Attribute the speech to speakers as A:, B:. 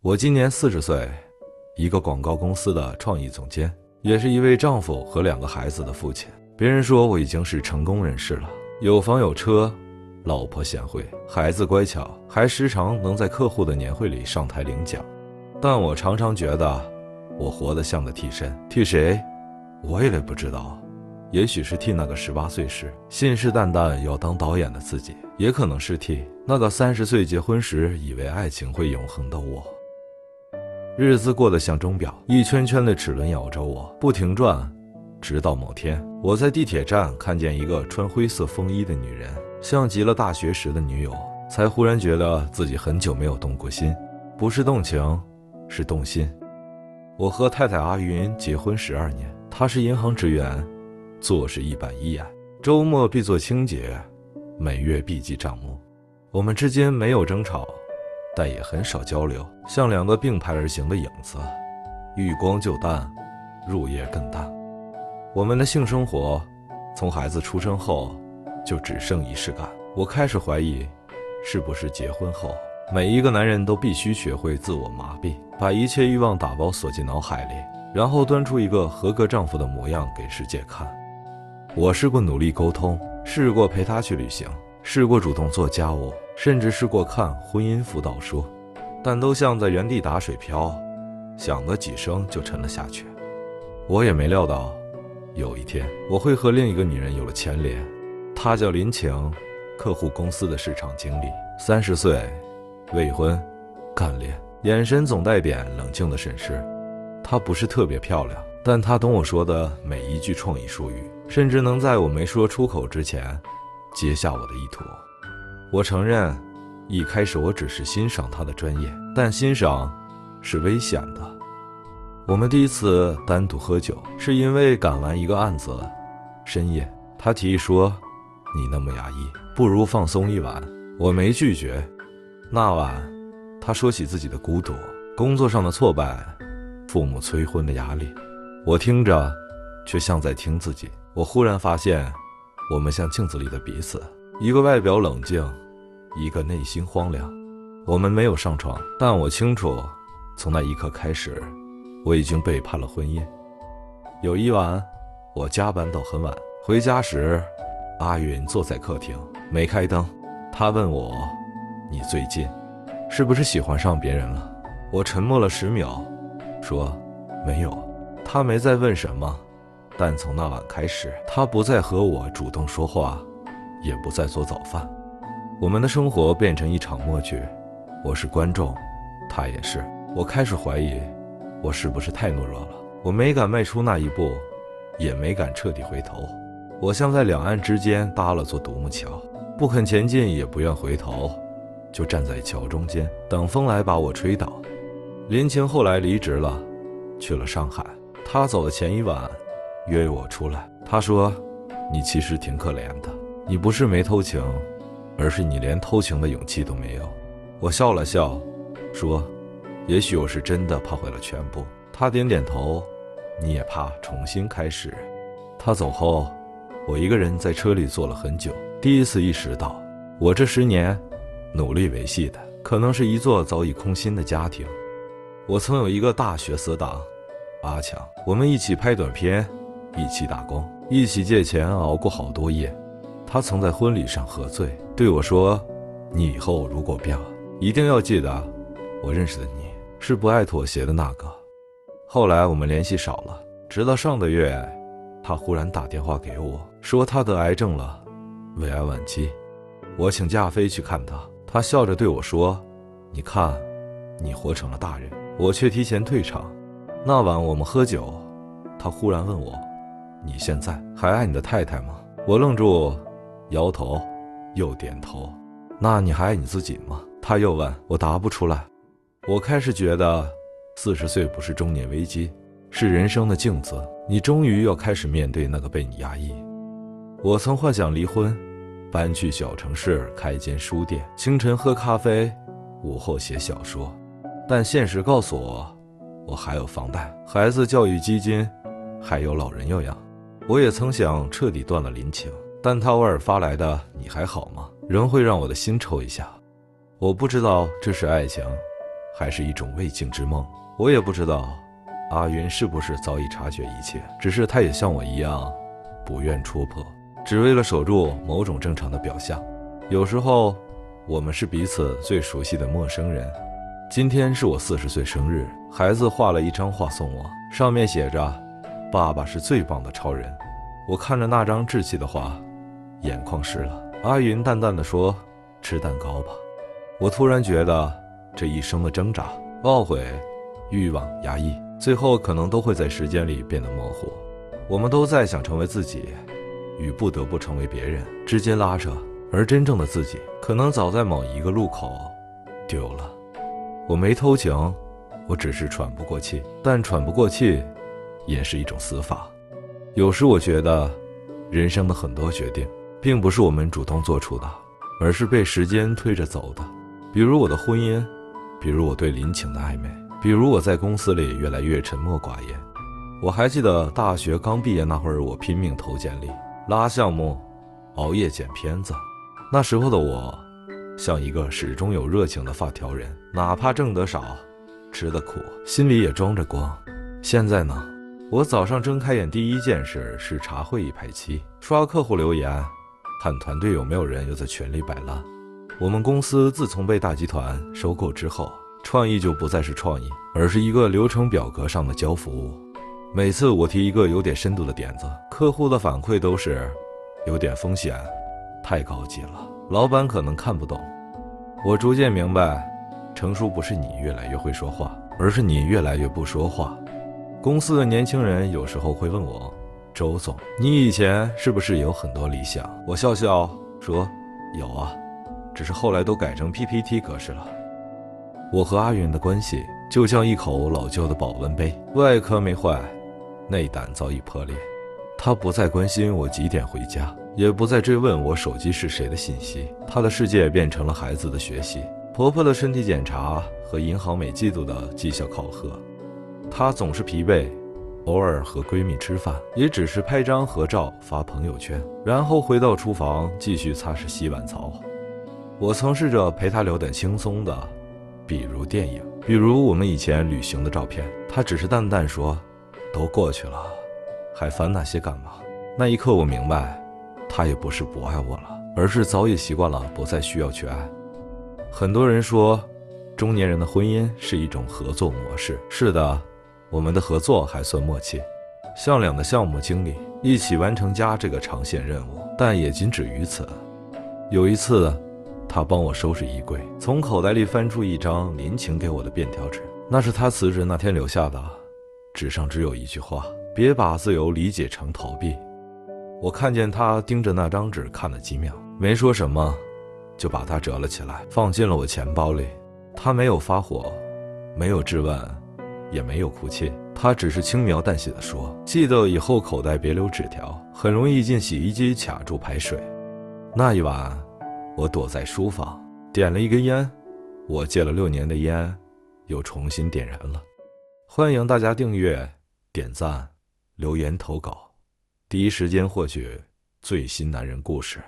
A: 我今年40岁，一个广告公司的创意总监，也是一位丈夫和2个孩子的父亲。别人说我已经是成功人士了，有房有车，老婆贤惠，孩子乖巧，还时常能在客户的年会里上台领奖。但我常常觉得我活得像个替身，替谁我也不知道。也许是替那个18岁时信誓旦旦要当导演的自己，也可能是替那个30岁结婚时以为爱情会永恒的我。日子过得像钟表，一圈圈的齿轮咬着我，不停转。直到某天，我在地铁站看见一个穿灰色风衣的女人，像极了大学时的女友，才忽然觉得自己很久没有动过心，不是动情，是动心。我和太太阿云结婚12年，她是银行职员，做事一板一眼，周末必做清洁，每月必记账目。我们之间没有争吵，但也很少交流，像2个并排而行的影子，遇光就淡，入夜更淡。我们的性生活从孩子出生后就只剩仪式感。我开始怀疑，是不是结婚后每一个男人都必须学会自我麻痹，把一切欲望打包锁进脑海里，然后端出一个合格丈夫的模样给世界看。我试过努力沟通，试过陪他去旅行，试过主动做家务，甚至试过看婚姻辅导书，但都像在原地打水漂，响了几声就沉了下去。我也没料到有一天我会和另一个女人有了牵连。她叫林晴，客户公司的市场经理，30岁，未婚，干练，眼神总带点冷静的审视。她不是特别漂亮，但她懂我说的每一句创意术语，甚至能在我没说出口之前接下我的意图。我承认，一开始我只是欣赏她的专业，但欣赏是危险的。我们第一次单独喝酒，是因为赶完一个案子，深夜，他提议说，你那么压抑，不如放松一晚。我没拒绝。那晚，他说起自己的孤独，工作上的挫败，父母催婚的压力。我听着，却像在听自己。我忽然发现，我们像镜子里的彼此，一个外表冷静，一个内心荒凉。我们没有上床，但我清楚，从那一刻开始，我已经背叛了婚姻。有一晚，我加班到很晚，回家时，阿云坐在客厅，没开灯。她问我，你最近是不是喜欢上别人了？我沉默了10秒，说没有。她没再问什么，但从那晚开始，她不再和我主动说话，也不再做早饭。我们的生活变成一场默剧，我是观众，她也是。我开始怀疑，我是不是太懦弱了？我没敢迈出那一步，也没敢彻底回头。我像在两岸之间搭了座独木桥，不肯前进，也不愿回头，就站在桥中间，等风来把我吹倒。林晴后来离职了，去了上海。她走的前一晚，约我出来。她说，你其实挺可怜的，你不是没偷情，而是你连偷情的勇气都没有。我笑了笑，说，也许我是真的怕毁了全部。他点点头，你也怕重新开始。他走后，我一个人在车里坐了很久，第一次意识到，我这10年努力维系的，可能是一座早已空心的家庭。我曾有一个大学死党阿强，我们一起拍短片，一起打工，一起借钱熬过好多夜。他曾在婚礼上喝醉，对我说，你以后如果变了，一定要记得我认识的你是不爱妥协的那个。后来我们联系少了，直到上个月，他忽然打电话给我，说他得癌症了，胃癌晚期。我请假飞去看他，他笑着对我说，你看，你活成了大人，我却提前退场。那晚我们喝酒，他忽然问我，你现在还爱你的太太吗？我愣住，摇头，又点头。那你还爱你自己吗？他又问。我答不出来。我开始觉得40岁不是中年危机，是人生的镜子，你终于要开始面对那个被你压抑。我曾幻想离婚，搬去小城市开间书店，清晨喝咖啡，午后写小说。但现实告诉我，我还有房贷、孩子教育基金，还有老人要养。我也曾想彻底断了林晴，但他偶尔发来的你还好吗，仍会让我的心抽一下。我不知道这是爱情还是一种未竟之梦。我也不知道阿云是不是早已察觉一切，只是他也像我一样不愿戳破，只为了守住某种正常的表象。有时候我们是彼此最熟悉的陌生人。今天是我40岁生日，孩子画了一张画送我，上面写着爸爸是最棒的超人。我看着那张稚气的画，眼眶湿了。阿云淡淡的说，吃蛋糕吧。我突然觉得这一生的挣扎、懊悔、欲望、压抑，最后可能都会在时间里变得模糊。我们都在想成为自己与不得不成为别人之间拉扯，而真正的自己可能早在某一个路口丢了。我没偷情，我只是喘不过气，但喘不过气也是一种死法。有时我觉得人生的很多决定并不是我们主动做出的，而是被时间推着走的。比如我的婚姻，比如我对林晴的暧昧，比如我在公司里越来越沉默寡言。我还记得大学刚毕业那会儿，我拼命投简历、拉项目、熬夜剪片子。那时候的我像一个始终有热情的发条人，哪怕挣得少，吃得苦，心里也装着光。现在呢，我早上睁开眼第一件事是查会议排期，刷客户留言，看团队有没有人又在群里摆烂。我们公司自从被大集团收购之后，创意就不再是创意，而是一个流程表格上的交服务。每次我提一个有点深度的点子，客户的反馈都是有点风险，太高级了，老板可能看不懂。我逐渐明白，成熟不是你越来越会说话，而是你越来越不说话。公司的年轻人有时候会问我，周总，你以前是不是有很多理想？我笑笑说，有啊，只是后来都改成 PPT 格式了。我和阿云的关系就像一口老旧的保温杯，外壳没坏，内胆早已破裂。他不再关心我几点回家，也不再追问我手机是谁的信息。他的世界变成了孩子的学习，婆婆的身体检查和银行每季度的绩效考核。他总是疲惫，偶尔和闺蜜吃饭，也只是拍张合照发朋友圈，然后回到厨房继续擦拭洗碗槽。我曾试着陪他聊点轻松的，比如电影，比如我们以前旅行的照片，他只是淡淡说，都过去了，还烦那些干嘛？那一刻我明白，他也不是不爱我了，而是早已习惯了不再需要去爱。很多人说，中年人的婚姻是一种合作模式。是的，我们的合作还算默契，像两个项目经理一起完成家这个长线任务，但也仅止于此。有一次，他帮我收拾衣柜，从口袋里翻出一张林晴给我的便条纸，那是他辞职那天留下的，纸上只有一句话，别把自由理解成逃避。我看见他盯着那张纸看了几秒，没说什么，就把它折了起来，放进了我钱包里。他没有发火，没有质问，也没有哭泣，他只是轻描淡写地说，记得以后口袋别留纸条，很容易进洗衣机卡住排水。那一晚，我躲在书房，点了一根烟，我戒了6年的烟，又重新点燃了。欢迎大家订阅、点赞、留言投稿，第一时间获取最新男人故事。